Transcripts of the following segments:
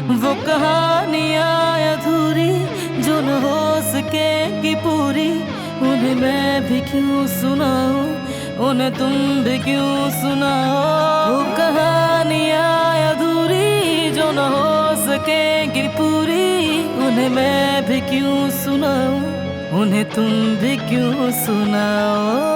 वो कहानियाँ अधूरी जो न हो सकेगी पूरी, उन्हें मैं भी क्यों सुनाऊं, उन्हें तुम भी क्यों सुनाओ। वो कहानियाँ अधूरी जो न हो सकेगी पूरी, उन्हें मैं भी क्यों सुनाऊं, उन्हें तुम भी क्यों सुनाओ।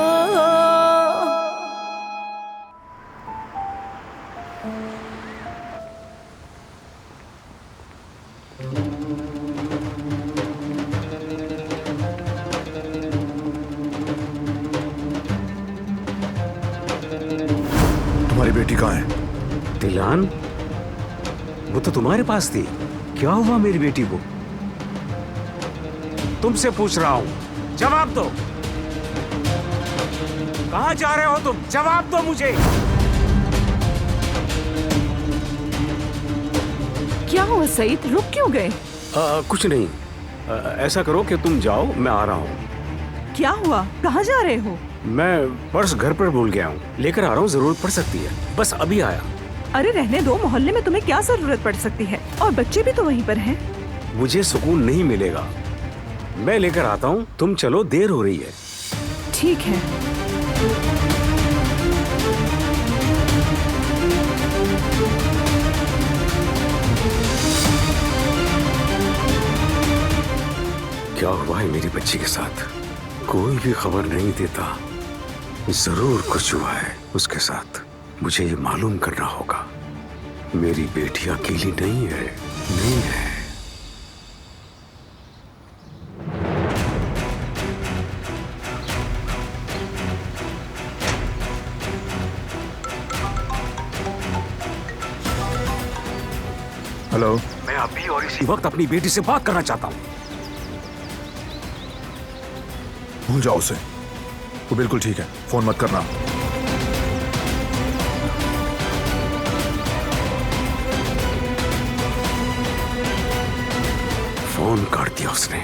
तुम्हारी बेटी कहाँ है? दिलान, वो तो तुम्हारे पास थी। क्या हुआ मेरी बेटी को? तुमसे पूछ रहा हूं, जवाब दो। कहां जा रहे हो तुम? जवाब दो मुझे। क्या हुआ सईद, रुक क्यों गए? कुछ नहीं। ऐसा करो कि तुम जाओ, मैं आ रहा हूँ। क्या हुआ, कहाँ जा रहे हो? मैं पर्स घर पर भूल गया हूँ, लेकर आ रहा हूँ, जरूरत पड़ सकती है। बस अभी आया। अरे रहने दो, मोहल्ले में तुम्हें क्या जरूरत पड़ सकती है, और बच्चे भी तो वहीं पर हैं। मुझे सुकून नहीं मिलेगा, मैं लेकर आता हूँ। तुम चलो, देर हो रही है। ठीक है। क्या हुआ है मेरी बच्ची के साथ? कोई भी खबर नहीं देता। जरूर कुछ हुआ है उसके साथ। मुझे ये मालूम करना होगा। मेरी बेटी अकेली नहीं है, नहीं है। हेलो। मैं अभी और इसी वक्त अपनी बेटी से बात करना चाहता हूँ। भूल जाओ उसे, वो बिल्कुल ठीक है। फोन मत करना। फोन काट दिया उसने।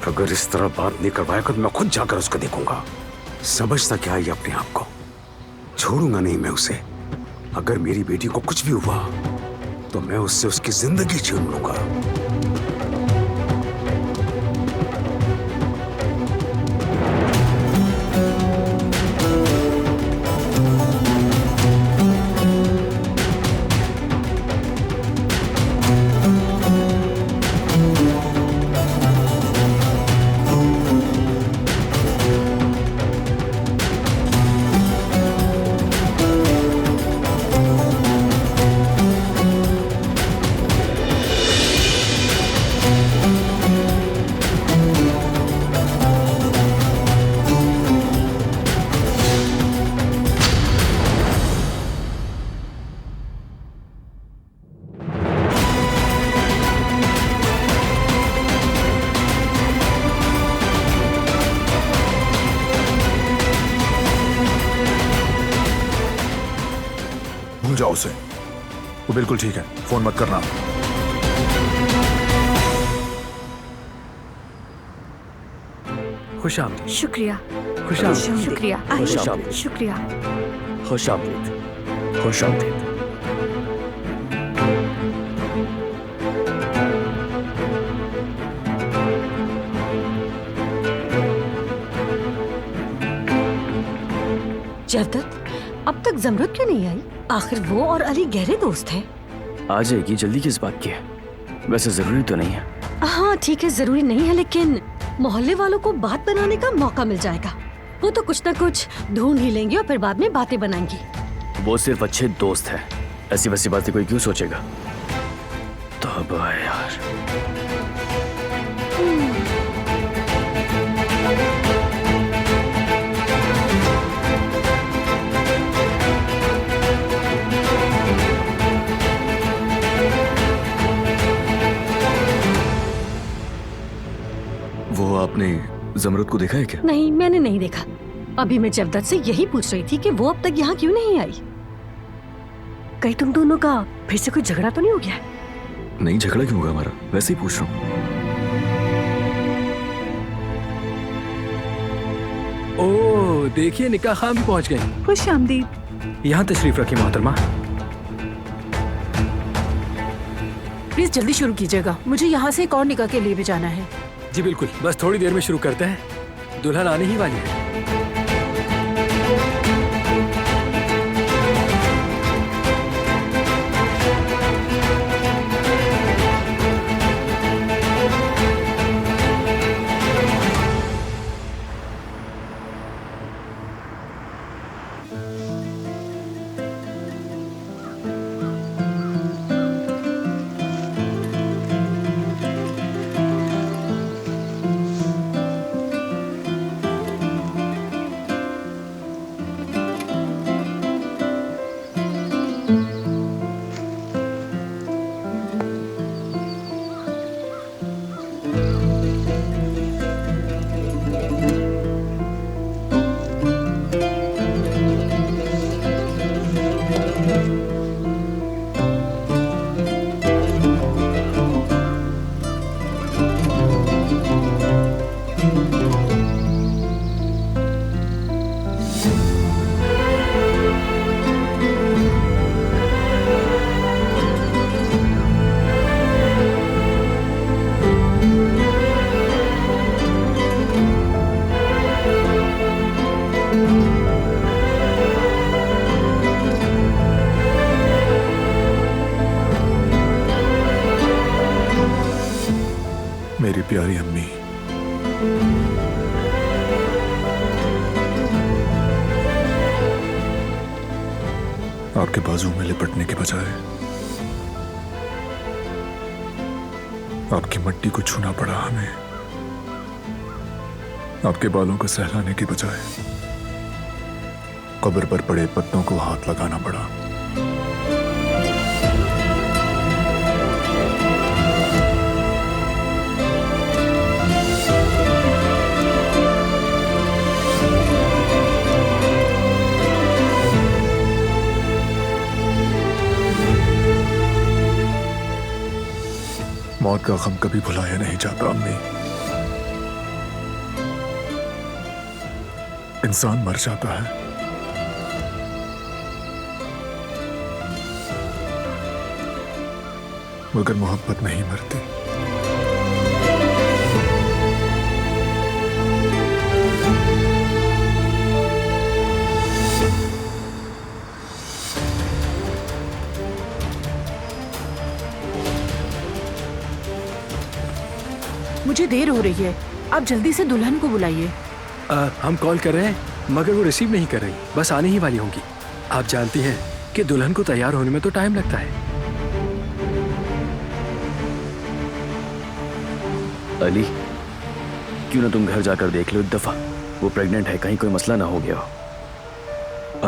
अगर इस तरह बात नहीं करवाएगा तो मैं खुद जाकर उसको देखूंगा। समझता क्या है अपने आप को? छोड़ूंगा नहीं मैं उसे। अगर मेरी बेटी को कुछ भी हुआ तो मैं उससे उसकी जिंदगी छीन लूंगा। भूल जाओ उसे, वो बिल्कुल ठीक है। फोन मत करना। खुश आमदीद। शुक्रिया। खुश आमदीद। शुक्रिया। खुश आमदीद। शुक्रिया। खुश आमदीद। खुश आमदीद। जवदत, अब तक जमरुद क्यों नहीं आई? आखिर वो और अली गहरे दोस्त हैं। आ जाएगी, जल्दी किस बात की है? वैसे जरूरी तो नहीं है। हाँ ठीक है, जरूरी नहीं है, लेकिन मोहल्ले वालों को बात बनाने का मौका मिल जाएगा। वो तो कुछ न कुछ ढूंढ ही लेंगे और फिर बाद में बातें बनाएंगी। वो सिर्फ अच्छे दोस्त है, ऐसी वैसी बातें कोई क्यों सोचेगा? तौबा है यार। वो आपने जमरुद को देखा है क्या? नहीं, मैंने नहीं देखा। अभी मैं जवदत से यही पूछ रही थी कि वो अब तक यहाँ क्यों नहीं आई। कहीं तुम दोनों का फिर से कोई झगड़ा तो नहीं हो गया? नहीं, झगड़ा क्यों होगा हमारा? वैसे ही पूछ रहा हूँ। ओह देखिए, निकाह खान भी पहुंच गए। खुश आमदीद। यहाँ तशरीफ रखी मोहतरमा। प्लीज जल्दी शुरू कीजिएगा, मुझे यहाँ से एक और निकाह के लिए भी जाना है। जी बिल्कुल, बस थोड़ी देर में शुरू करते हैं, दुल्हन आने ही वाली है। मेरी प्यारी अम्मी, आपके बाजू में लिपटने के बजाय आपकी मट्टी को छूना पड़ा हमें। आपके बालों को सहलाने के बजाय कब्र पर पड़े पत्तों को हाथ लगाना पड़ा। मौत का गम कभी भुलाया नहीं जाता अम्मी। इंसान मर जाता है, मगर मोहब्बत नहीं मरती। मुझे देर हो रही है, आप जल्दी से दुल्हन को बुलाइए। हम कॉल कर रहे हैं मगर वो रिसीव नहीं कर रही, बस आने ही वाली होंगी। आप जानती हैं कि दुल्हन को तैयार होने में तो टाइम लगता है। अली, क्यों ना तुम घर जाकर देख लो एक दफा, वो प्रेग्नेंट है, कहीं कोई मसला ना हो गया हो।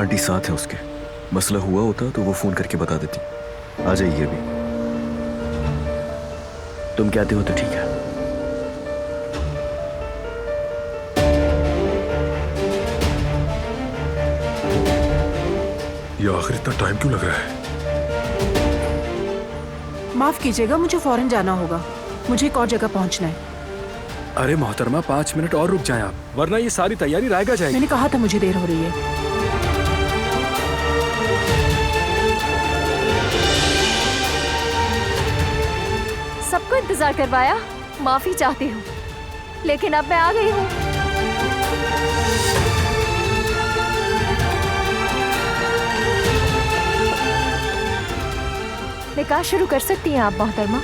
आंटी साथ है उसके, मसला हुआ होता तो वो फोन करके बता देती। आ जाइए अभी। तुम कहते हो तो ठीक है। ये आखिर इतना टाइम क्यों लग रहा है? माफ कीजिएगा, मुझे फौरन जाना होगा, मुझे एक और जगह पहुंचना है। अरे मोहतरमा, 5 मिनट और रुक जाएं आप, वरना ये सारी तैयारी रायगा जाएगी। मैंने कहा था मुझे देर हो रही है। सबको इंतजार करवाया, माफी चाहती हूँ, लेकिन अब मैं आ गई हूँ। निकाह शुरू कर सकती हैं आप मोहतरमा।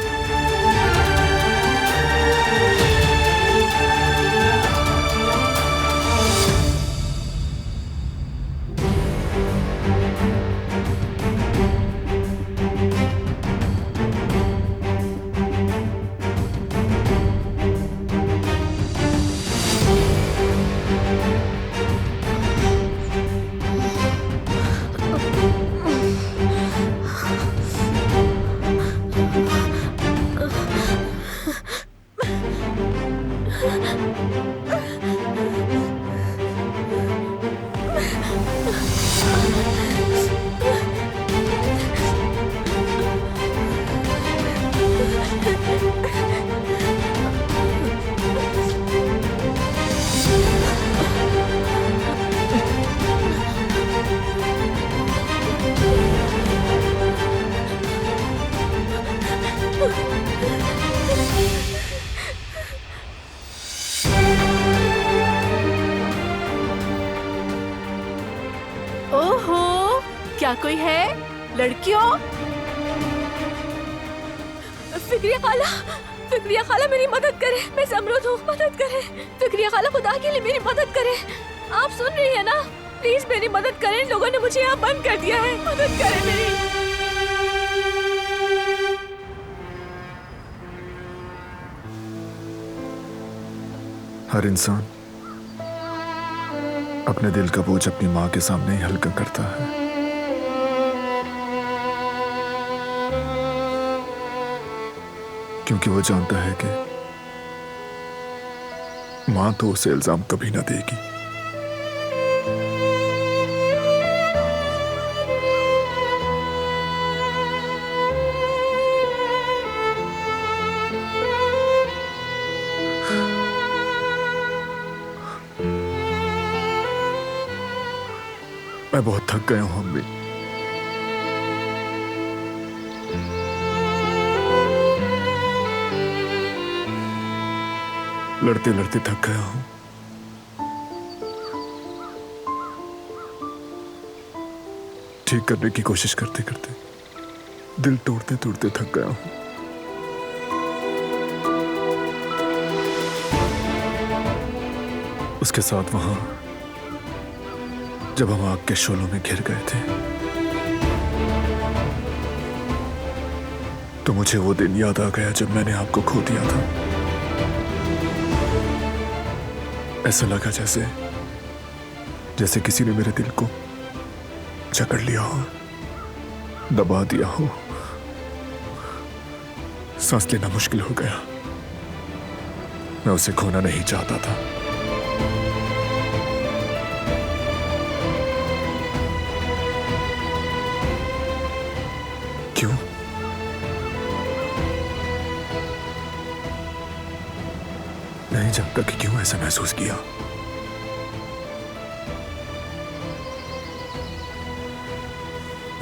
ओहो, क्या कोई है? लड़कियों, फिक्रिया खाला मेरी मदद करे, मैं ज़मरुद हूँ, मदद करे। फिक्रिया खाला खुदा के लिए मेरी मदद करे। आप सुन रही है ना? प्लीज मेरी मदद करें, इन लोगों ने मुझे यहाँ बंद कर दिया है, मदद करें मेरी। हर इंसान अपने दिल का बोझ अपनी माँ के सामने ही हल्का करता है। क्योंकि वो जानता है कि माँ तो उसे इल्जाम कभी ना देगी। मैं बहुत थक गया हूं अम्मी। लड़ते लड़ते थक गया हूं। ठीक करने की कोशिश करते करते दिल तोड़ते तोड़ते थक गया हूं। उसके साथ वहां जब हम आग के शोलों में घिर गए थे, तो मुझे वो दिन याद आ गया जब मैंने आपको खो दिया था। ऐसा लगा जैसे किसी ने मेरे दिल को जकड़ लिया हो, दबा दिया हो। सांस लेना मुश्किल हो गया। मैं उसे खोना नहीं चाहता था। क्यों? नहीं जानता कि क्यों ऐसा महसूस किया।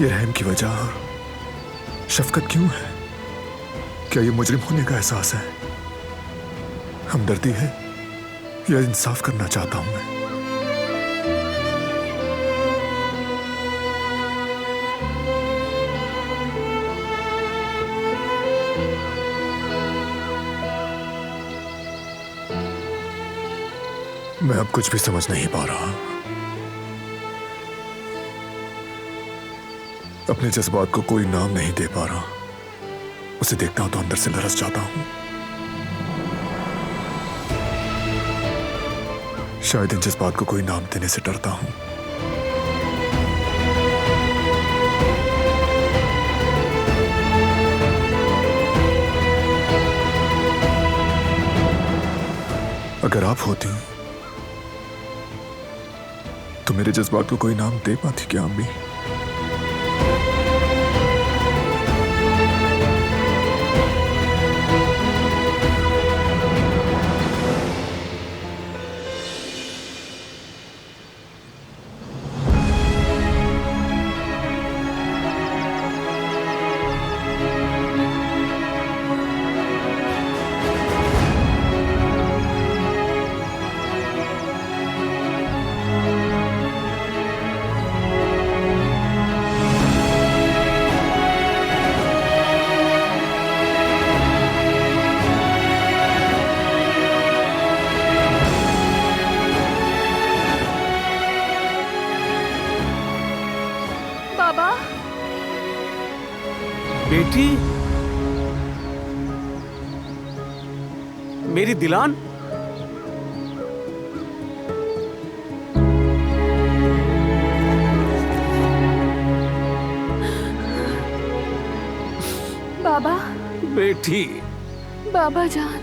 ये रहम की वजह और शफकत क्यों है? क्या ये मुजरिम होने का एहसास है? हमदर्दी है या इंसाफ करना चाहता हूं मैं? मैं अब कुछ भी समझ नहीं पा रहा। अपने जज्बात को कोई नाम नहीं दे पा रहा। उसे देखता हूं तो अंदर से लरस जाता हूं। शायद इन जज्बात को कोई नाम देने से डरता हूं। अगर आप होती तो मेरे जज्बात को कोई नाम दे पाती क्या अम्मी? बेटी, मेरी दिलान, बाबा, बेटी, बाबा जान,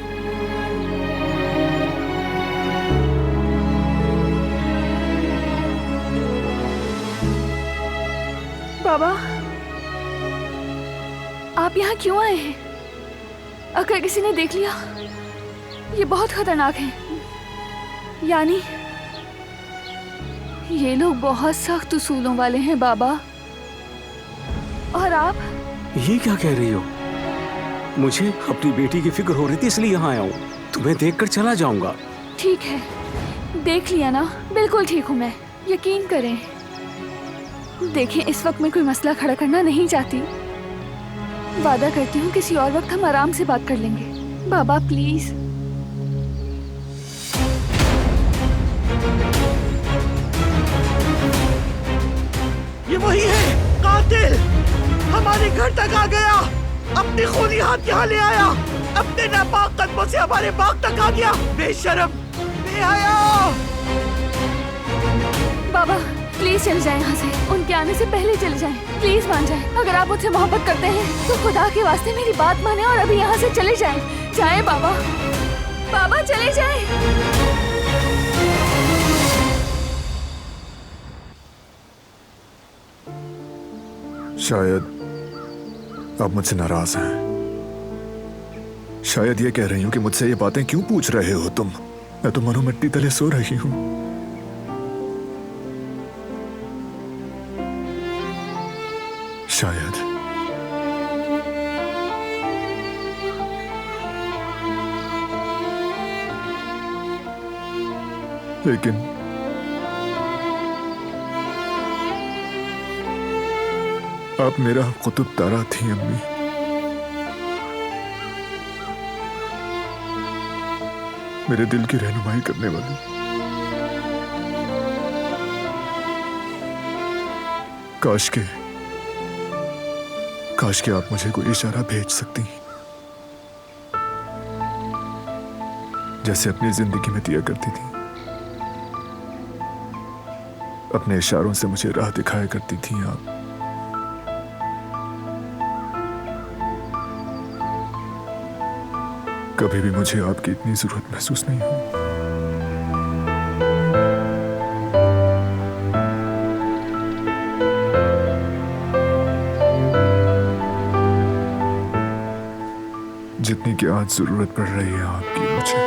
बाबा, आप यहाँ क्यों आए हैं? अगर किसी ने देख लिया, ये बहुत खतरनाक है। यानी ये लोग बहुत सख्त उसूलों वाले हैं बाबा। और आप ये क्या कह रही हो? मुझे अपनी बेटी की फिक्र हो रही थी इसलिए यहाँ आया हूँ। तुम्हें देखकर चला जाऊंगा। ठीक है, देख लिया ना, बिल्कुल ठीक हूँ मैं, यकीन करें। देखें, इस वक्त मैं कोई मसला खड़ा करना नहीं चाहती। वादा करती हूँ किसी और वक्त हम आराम से बात कर लेंगे। बाबा प्लीज। ये वही है कातिल, हमारे घर तक आ गया, अपने खूनी हाथ यहाँ ले आया, अपने नापाक कदमों से हमारे बाग तक आ गया। बेशरम, बेहया। बाबा प्लीज चले जाएं यहाँ से, उनके आने से पहले चले जाएं। प्लीज मान जाएं। अगर आप मुझसे मोहब्बत करते हैं तो खुदा के वास्ते मेरी बात माने और अभी यहाँ से चले जाएं। जाएं बाबा, बाबा चले जाएं। शायद आप मुझसे नाराज हैं। शायद ये कह रही हूं कि मुझसे ये बातें क्यों पूछ रहे हो तुम। मैं तो मनो मिट्टी तले सो रही हूं। शायद लेकिन आप मेरा कुतुब तारा थी अम्मी। मेरे दिल की रहनुमाई करने वाली। काश के आप मुझे कोई इशारा भेज सकती, जैसे अपनी जिंदगी में दिया करती थी। अपने इशारों से मुझे राह दिखाया करती थी आप। कभी भी मुझे आपकी इतनी जरूरत महसूस नहीं हुई। जितनी की आज जरूरत पड़ रही है आपकी मुझे।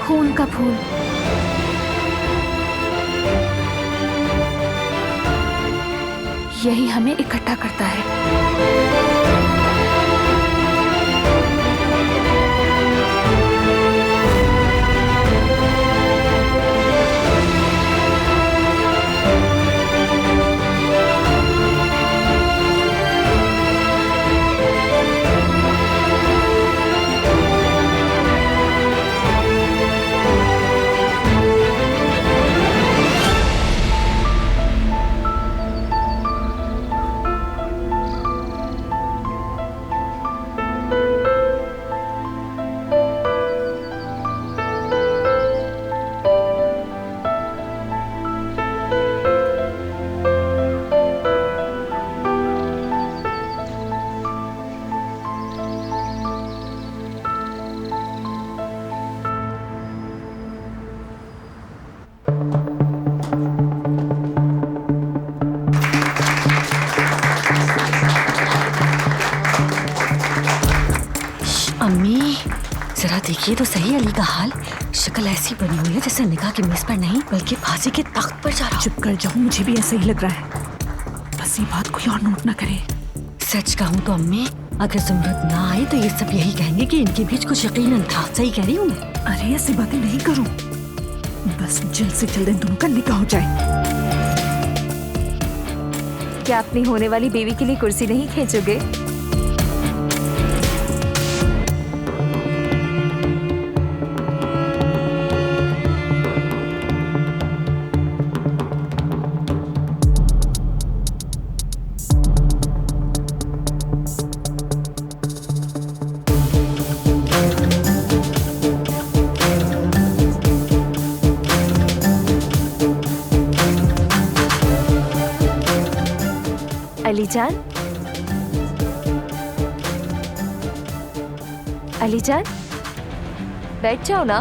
खून का फूल। यही हमें इकट्ठा करता है। अम्मी जरा देखिए तो सही अली का हाल। शक्ल ऐसी बनी हुई है जैसे निकाह की मेज पर नहीं बल्कि फांसी के तख्त पर जा रहा। चुप कर जाओ, मुझे भी ऐसा ही लग रहा है। बस ये बात कोई और नोट ना करे। सच कहूँ तो अम्मी, अगर ज़ुमरत ना आए तो ये सब यही कहेंगे कि इनके बीच कुछ यकीनन था। सही कह रही हूँ मैं? अरे ऐसी बातें नहीं करो, बस जल्द से जल्द इन दोनों का निकाह हो जाए। क्या अपनी होने वाली बेबी के लिए कुर्सी नहीं खींचोगे? अली जान, अली जान, बैठ जाओ ना।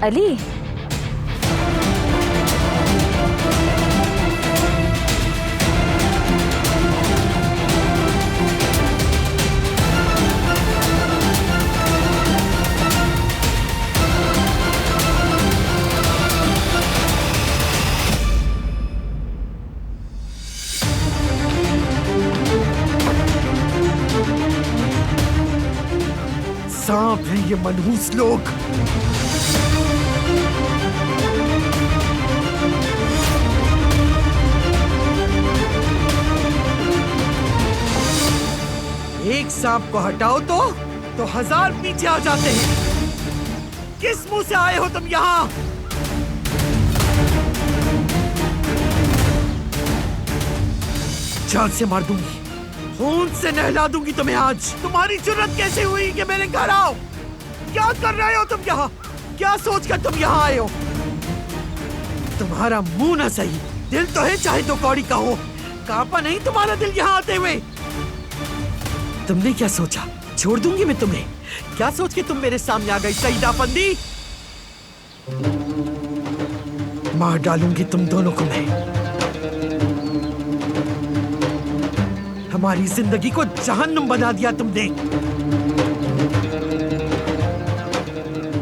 अली, सांप हैं ये मनहूस लोग। एक सांप को हटाओ तो 1000 पीछे आ जाते हैं। किस मुंह से आए हो तुम यहाँ? जान से मार दूंगी, खून से नहला दूंगी तुम्हें आज। तुम्हारी जुर्रत कैसे हुई कि मेरे घर आओ? क्या कर रहे हो तुम यहाँ? क्या सोचकर तुम यहाँ आए हो? तुम्हारा मुंह ना सही, दिल तो है चाहे तो कौड़ी का हो। कांपा नहीं तुम्हारा दिल यहाँ आते हुए? तुमने क्या सोचा छोड़ दूंगी मैं तुम्हें? क्या सोच के तुम मेरे सामने आ गई सईदा फंदी? मार डालूंगी तुम दोनों को मैं। हमारी जिंदगी को जहन्नुम बना दिया तुमने।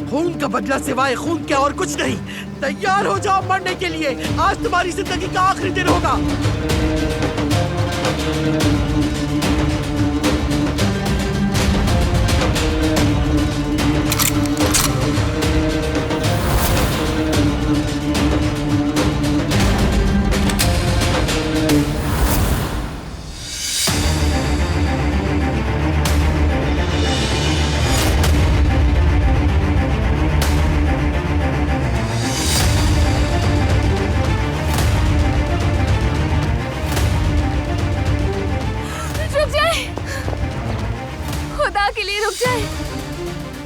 खून का बदला सिवाय खून के और कुछ नहीं। तैयार हो जाओ मरने के लिए। आज तुम्हारी जिंदगी का आखिरी दिन होगा।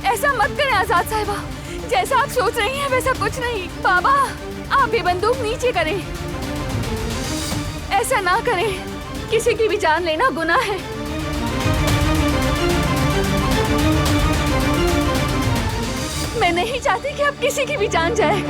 ऐसा मत करें आजाद साहिबा। जैसा आप सोच रही हैं वैसा कुछ नहीं। बाबा, आप भी बंदूक नीचे करें। ऐसा ना करें, किसी की भी जान लेना गुनाह है। मैं नहीं चाहती कि अब किसी की भी जान जाए।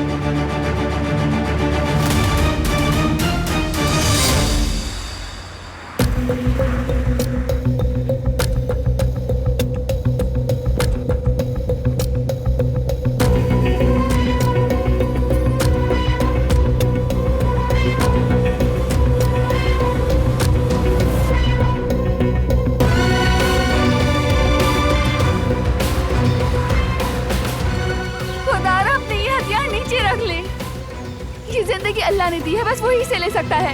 जिंदगी अल्लाह ने दी है, बस वही से ले सकता है।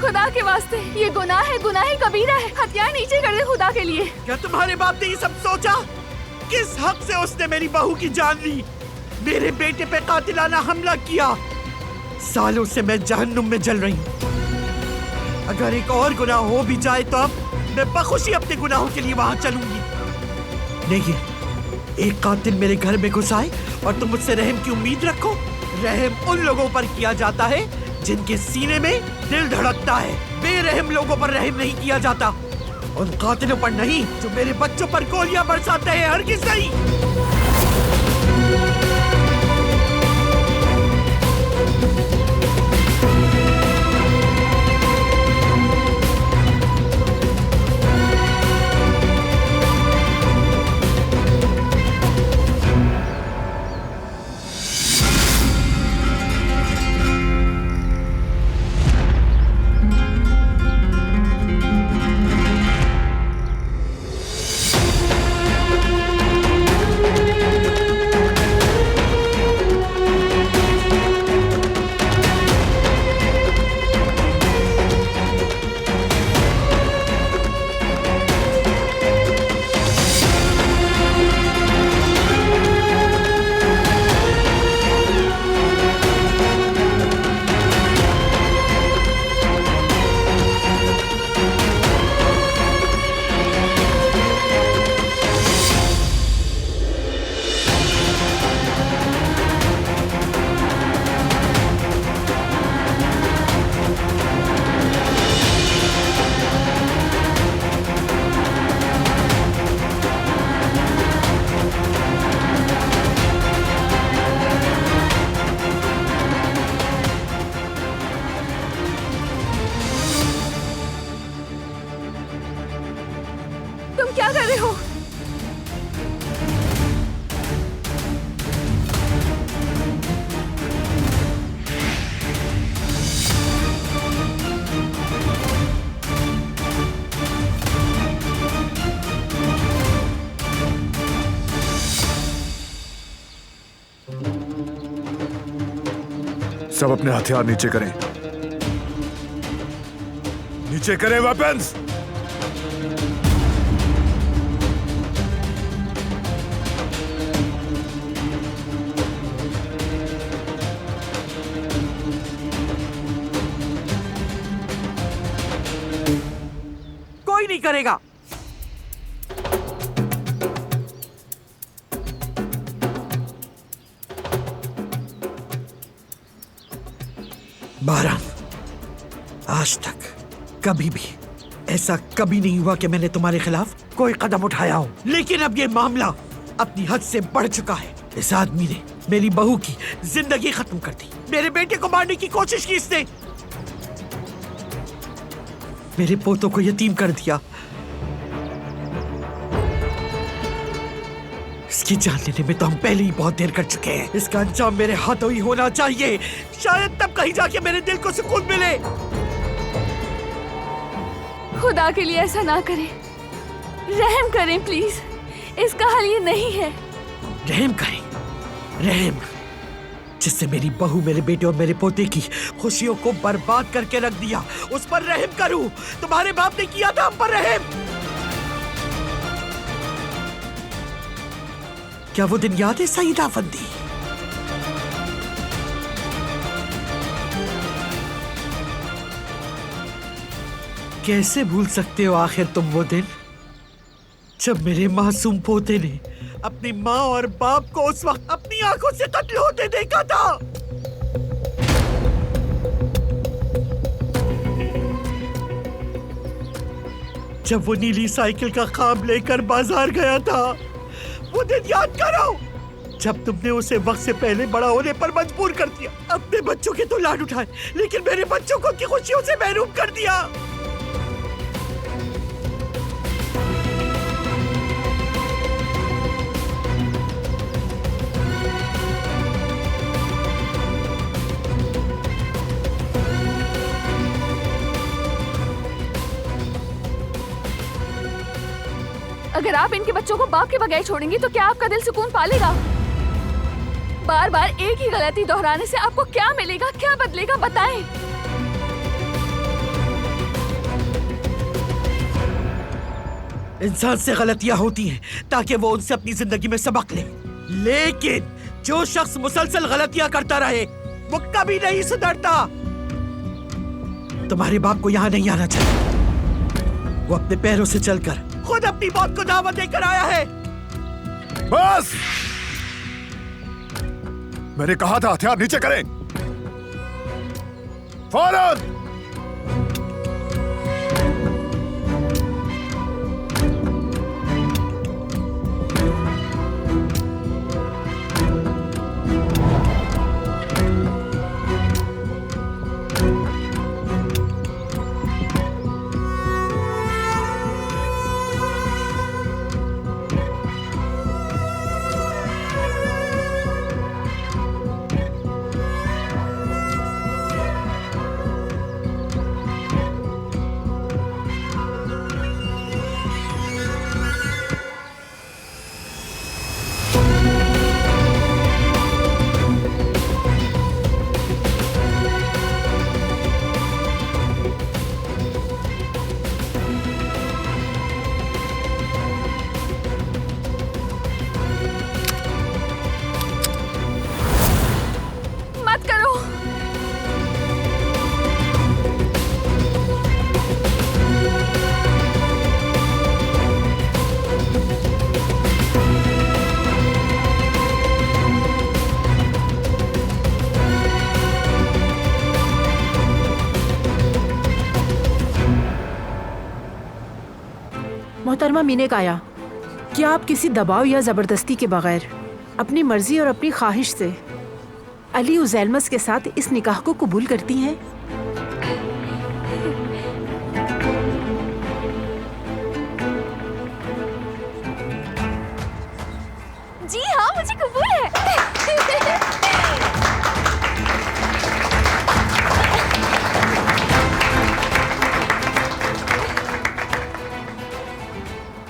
खुदा के वास्ते ये गुनाह है, गुनाह कबीरा है। हथियार नीचे कर दे खुदा के लिए। क्या तुम्हारे बाप ने ये सब सोचा? किस हक से उसने मेरी बहू की जान ली? मेरे बेटे पे कातिलाना हमला किया। सालों से मैं जहन्नुम में जल रही हूँ। अगर एक और गुनाह हो भी जाए तो अब मैं बखुशी अपने गुनाहों के लिए वहां चलूंगी। नहीं, एक कातिल मेरे घर में घुस आए और तुम मुझसे रहम की उम्मीद रखो? रहम उन लोगों पर किया जाता है जिनके सीने में दिल धड़कता है। बेरहम लोगों पर रहम नहीं किया जाता, उन कातिलों पर नहीं जो मेरे बच्चों पर गोलियां बरसाते हैं, हरगिज़ नहीं। तुम क्या कर रहे हो? सब अपने हथियार नीचे करें, नीचे करें वेपन्स। कोई नहीं करेगा। बारह, आज तक कभी भी ऐसा कभी नहीं हुआ कि मैंने तुम्हारे खिलाफ कोई कदम उठाया हो, लेकिन अब ये मामला अपनी हद से बढ़ चुका है। इस आदमी ने मेरी बहू की जिंदगी खत्म कर दी, मेरे बेटे को मारने की कोशिश की इसने, मेरे पोतों को यतीम कर दिया। इसकी जान लेने में तो हम पहले ही बहुत देर कर चुके हैं। इसका अंजाम मेरे हाथों ही होना चाहिए, शायद तब कहीं जाके मेरे दिल को सुकून मिले। खुदा के लिए ऐसा ना करें, रहम करें प्लीज। इसका हल ये नहीं है। रहम करें, रहम जिससे मेरी बहू, मेरे बेटे और मेरे पोते की खुशियों को बर्बाद करके रख दिया, उस पर रहम करूं। तुम्हारे बाप ने किया था हम पर रहम। क्या वो दिन याद है सईदा अफंदी? कैसे भूल सकते हो आखिर तुम वो दिन जब मेरे मासूम पोते ने अपनी माँ और बाप को उस वक्त अपनी आंखों से कत्ल होते देखा था। जब वो नीली साइकिल का ख्वाब लेकर बाजार गया था, वो दिन याद करो जब तुमने उसे वक्त से पहले बड़ा होने पर मजबूर कर दिया। अपने बच्चों के तो लाड उठाए, लेकिन मेरे बच्चों को की खुशियों से महरूम कर दिया। अगर आप इनके बच्चों को बाप के बगैर छोड़ेंगी तो क्या आपका दिल सुकून पालेगा? बार बार एक ही गलती दोहराने से आपको क्या मिलेगा, क्या बदलेगा, बताएं। इंसान से गलतियां होती हैं ताकि वो उनसे अपनी जिंदगी में सबक ले, लेकिन जो शख्स मुसलसल गलतियां करता रहे वो कभी नहीं सुधरता। तुम्हारे बाप को यहाँ नहीं आना चाहिए। वो अपने पैरों से चलकर खुद अपनी मौत को दावत देकर आया है। बस, मैंने कहा था हथियार नीचे करें। फौरन। मत करो। मोहतरमा मीने काया, क्या आप किसी दबाव या जबरदस्ती के बगैर अपनी मर्जी और अपनी ख्वाहिश से अली उजैलमस के साथ इस निकाह को कबूल करती हैं? जी हाँ, मुझे कबूल है।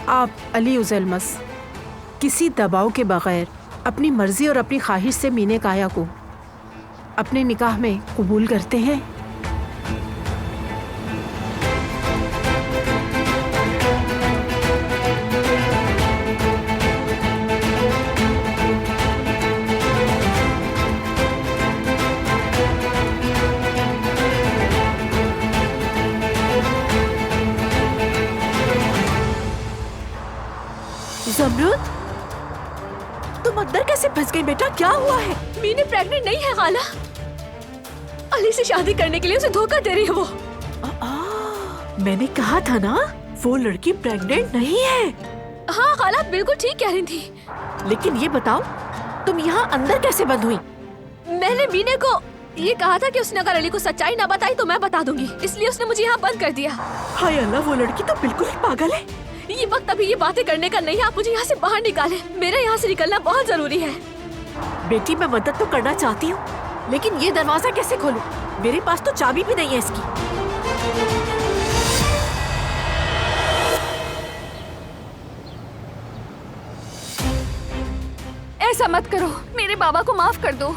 आप अली उजैलमस किसी दबाव के बगैर अपनी मर्जी और अपनी ख्वाहिश से मीने काया को अपने निकाह में कबूल करते हैं? जमरुद, तुम अंदर कैसे फंस गई बेटा? क्या हुआ है? मीने प्रेग्नेंट नहीं है खाला। अली से शादी करने के लिए उसे धोखा दे रही है वो। मैंने कहा था ना, वो लड़की प्रेग्नेंट नहीं है। हाँ खाला, बिल्कुल ठीक कह रही थी। लेकिन ये बताओ, तुम यहाँ अंदर कैसे बंद हुई? मैंने मीने को ये कहा था कि उसने अगर अली को सच्चाई ना बताई तो मैं बता दूंगी, इसलिए उसने मुझे यहाँ बंद कर दिया। हाय अल्लाह, वो लड़की तो बिल्कुल ही पागल है। ये वक्त अभी ये बातें करने का नहीं है, आप मुझे यहाँ से बाहर निकालें। मेरे यहाँ से निकलना बहुत जरूरी है। बेटी, मैं मदद तो करना चाहती हूँ, लेकिन ये दरवाजा कैसे खोलूं? मेरे पास तो चाबी भी नहीं है इसकी। ऐसा मत करो, मेरे बाबा को माफ कर दो।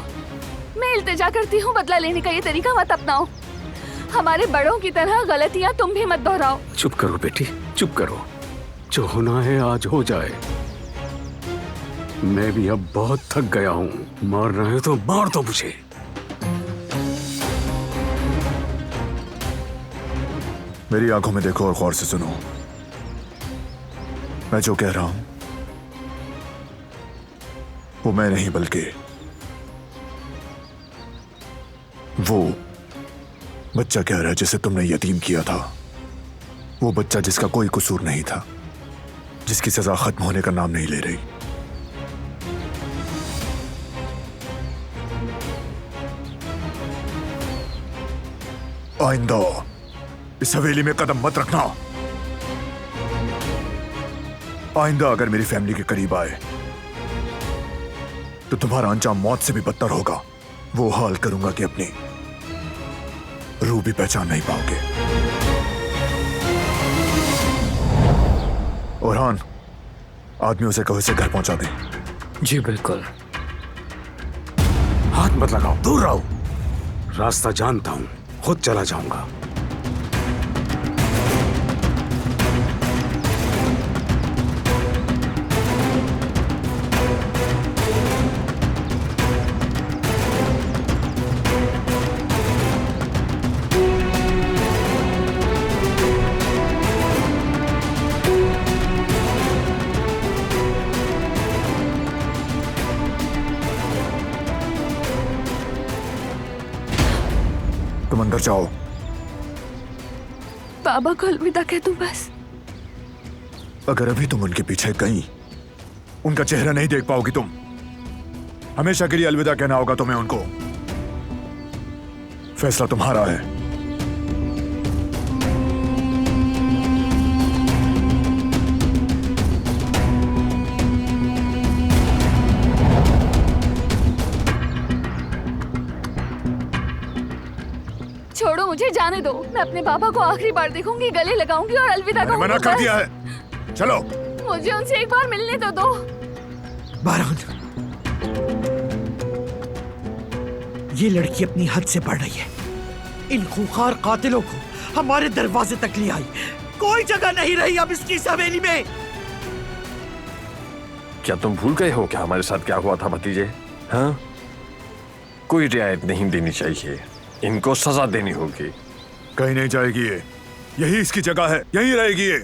मैं इल्तिजा करती हूँ, बदला लेने का ये तरीका मत अपनाओ। हमारे बड़ों की तरह गलतियाँ तुम भी मत दोहराओ। चुप करो बेटी, चुप करो। जो होना है आज हो जाए। मैं भी अब बहुत थक गया हूँ। मारना है तो मार दो मुझे। मेरी आंखों में देखो और गौर से सुनो। मैं जो कह रहा हूं वो मैं नहीं, बल्कि वो बच्चा कह रहा है जिसे तुमने यतीम किया था। वो बच्चा जिसका कोई कसूर नहीं था, जिसकी सजा खत्म होने का नाम नहीं ले रही। आइंदा इस हवेली में कदम मत रखना। आइंदा अगर मेरी फैमिली के करीब आए तो तुम्हारा अंजाम मौत से भी बदतर होगा। वो हाल करूंगा कि अपनी रूह भी पहचान नहीं पाओगे। ओरहान, आदमियों से कहो इसे घर पहुंचा दे। जी बिल्कुल। हाथ मत लगाओ, दूर रहो। रास्ता जानता हूं, खुद चला जाऊंगा। अंदर जाओ। बाबा को अलविदा कह दूं बस। अगर अभी तुम उनके पीछे गई, उनका चेहरा नहीं देख पाओगी तुम। हमेशा के लिए अलविदा कहना होगा तुम्हें उनको। फैसला तुम्हारा है। छोड़ो मुझे, जाने दो। मैं अपने पापा को आखिरी बार देखूंगी, गले लगाऊंगी और अलविदा कहूंगी। मना कर दिया है, चलो। मुझे उनसे एक बार मिलने तो दो। बारान, ये लड़की अपनी हद से बढ़ रही है। इन खूंखार कातिलों को हमारे दरवाजे तक ले आई। कोई जगह नहीं रही अब इसकी इस हवेली में। क्या तुम भूल गए हो क्या हमारे साथ क्या हुआ था भतीजे? हाँ, कोई रियायत नहीं देनी चाहिए, इनको सजा देनी होगी। कहीं नहीं जाएगी ये, यही इसकी जगह है, यहीं रहेगी ये।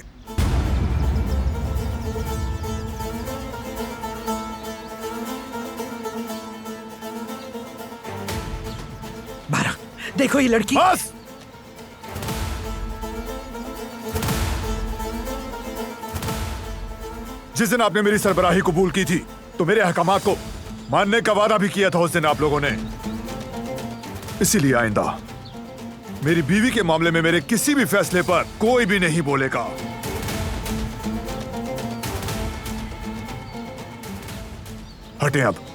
बारा, देखो ये लड़की। बस! जिस दिन आपने मेरी सरबराही कबूल की थी तो मेरे अहकामात को मानने का वादा भी किया था उस दिन आप लोगों ने। इसीलिए आइंदा मेरी बीवी के मामले में मेरे किसी भी फैसले पर कोई भी नहीं बोलेगा। हटें अब।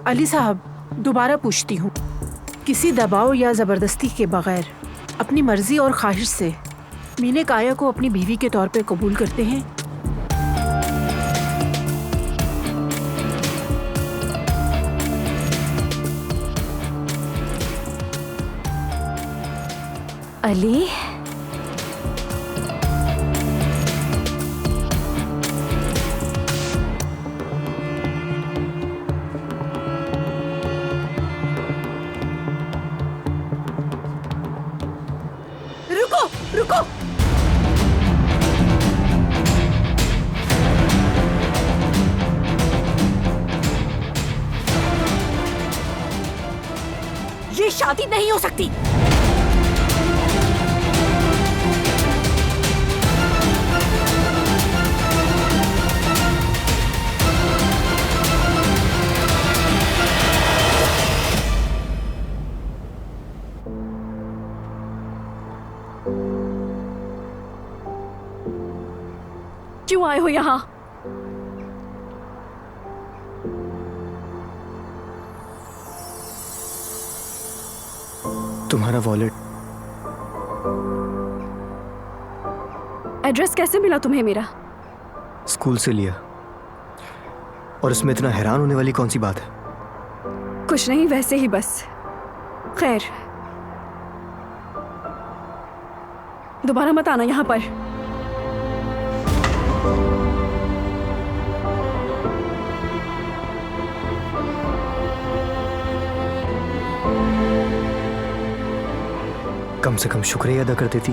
अली साहब, दोबारा पूछती हूँ, किसी दबाव या जबरदस्ती के बगैर अपनी मर्जी और ख्वाहिश से मीने काया को अपनी बीवी के तौर पे कबूल करते हैं? अली, रुको। ये शादी नहीं हो सकती। क्यों आए हो यहाँ? तुम्हारा वॉलेट। एड्रेस कैसे मिला तुम्हें मेरा? स्कूल से लिया। और इसमें इतना हैरान होने वाली कौन सी बात है? कुछ नहीं, वैसे ही बस। खैर, दोबारा मत आना यहाँ पर। कम से कम शुक्रिया अदा कर देती।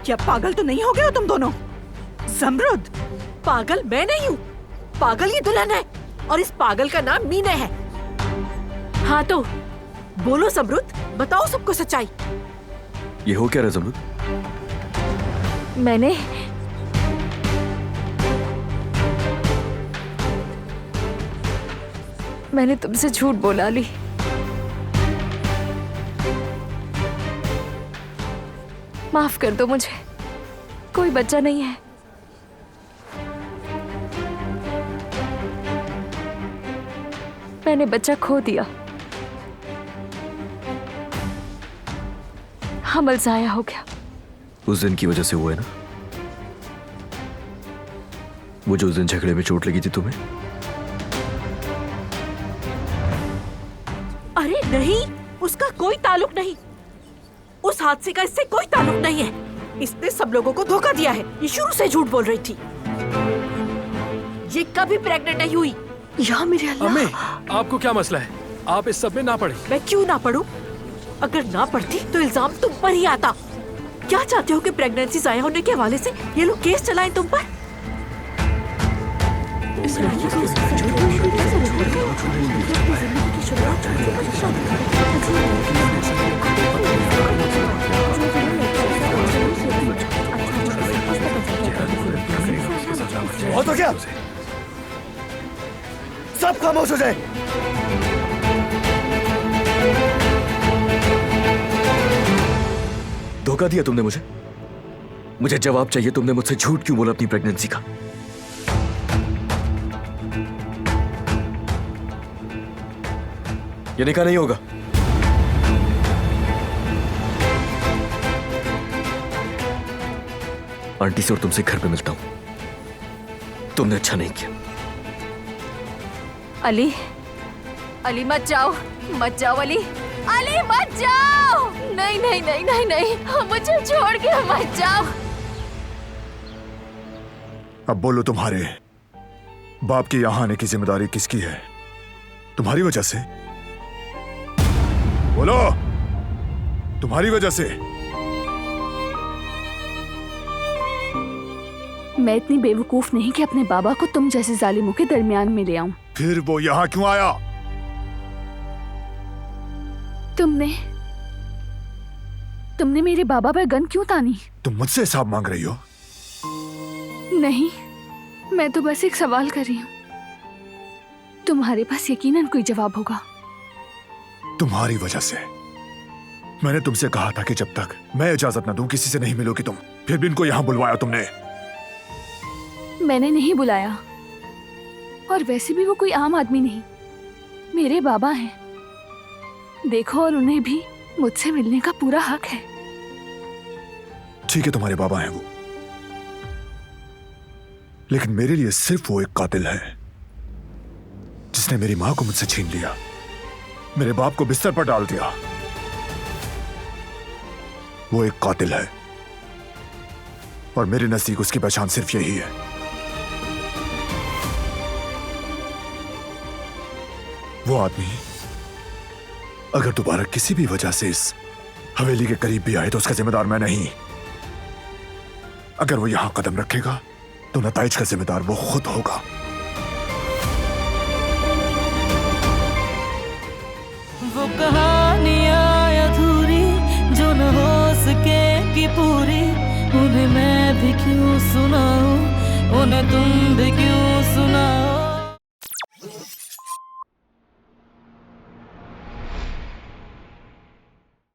क्या पागल तो नहीं हो गए हो तुम दोनों? ज़मरुद, पागल मैं नहीं हूँ, पागल ये दुल्हन है और इस पागल का नाम मीना है। हाँ तो बोलो ज़मरुद, बताओ सबको सच्चाई। ये हो क्या रहा ज़मरुद? मैंने तुमसे झूठ बोला अली। माफ कर दो मुझे, कोई बच्चा नहीं है। मैंने बच्चा खो दिया, हमल जाया हो गया। उस दिन की वजह से हुआ है ना, वो जो उस दिन झगड़े में चोट लगी थी तुम्हें। इसका कोई ताल्लुक नहीं। उस हादसे का इससे कोई ताल्लुक नहीं है। इसने सब लोगों को धोखा दिया है। ये शुरू से झूठ बोल रही थी। ये कभी प्रेग्नेंट नहीं हुई। या मेरे अल्लाह। अम्मी, आपको क्या मसला है? आप इस सब में ना पड़े। मैं क्यों ना पढ़ूं? अगर ना पढ़ती तो इल्जाम तुम पर ही आता। क्या चाहते हो कि प्रेगनेंसी जाया होने के हवाले से ये लोग केस चलाएं तुम पर? हो तो क्या? सब खामोश हो जाए। धोखा दिया तुमने मुझे। मुझे जवाब चाहिए। तुमने मुझसे झूठ क्यों बोला अपनी प्रेगनेंसी का? ये निकाह नहीं होगा। आंटी से और तुमसे घर पे मिलता हूं। तुमने अच्छा नहीं किया। अली, अली मत जाओ, मत जाओ अली, अली मत जाओ। नहीं नहीं नहीं नहीं नहीं, मुझे छोड़ के मत जाओ। अब बोलो, तुम्हारे बाप के यहां आने की जिम्मेदारी किसकी है? तुम्हारी वजह से। बोलो, तुम्हारी वजह से। मैं इतनी बेवकूफ नहीं कि अपने बाबा को तुम जैसे जालिमों के दरमियान में ले आऊं। फिर वो यहां क्यों आया? तुमने मेरे बाबा पर गन क्यों तानी? तुम मुझसे हिसाब मांग रही हो? नहीं, मैं तो बस एक सवाल कर रही हूँ। तुम्हारे पास यकीनन कोई जवाब होगा। तुम्हारी वजह से। मैंने तुमसे कहा था कि जब तक मैं इजाजत न दूं किसी से नहीं मिलोगी तुम। फिर भी इनको यहां बुलवाया तुमने। मैंने नहीं बुलाया, और वैसे भी वो कोई आम आदमी नहीं, मेरे बाबा हैं। देखो, और उन्हें भी मुझसे मिलने का पूरा हक है। ठीक है, तुम्हारे बाबा हैं वो, लेकिन मेरे लिए सिर्फ वो एक कातिल है जिसने मेरी मां को मुझसे छीन लिया, मेरे बाप को बिस्तर पर डाल दिया। वो एक कातिल है, और मेरे नजदीक उसकी पहचान सिर्फ यही है। वो आदमी अगर दोबारा किसी भी वजह से इस हवेली के करीब भी आए तो उसका जिम्मेदार मैं नहीं। अगर वो यहां कदम रखेगा तो नताइज का जिम्मेदार वो खुद होगा। वो कहानियां अधूरी जो न हो सके कि पूरी, उन्हें मैं भी क्यों सुनाऊं, उन्हें तुम भी क्यों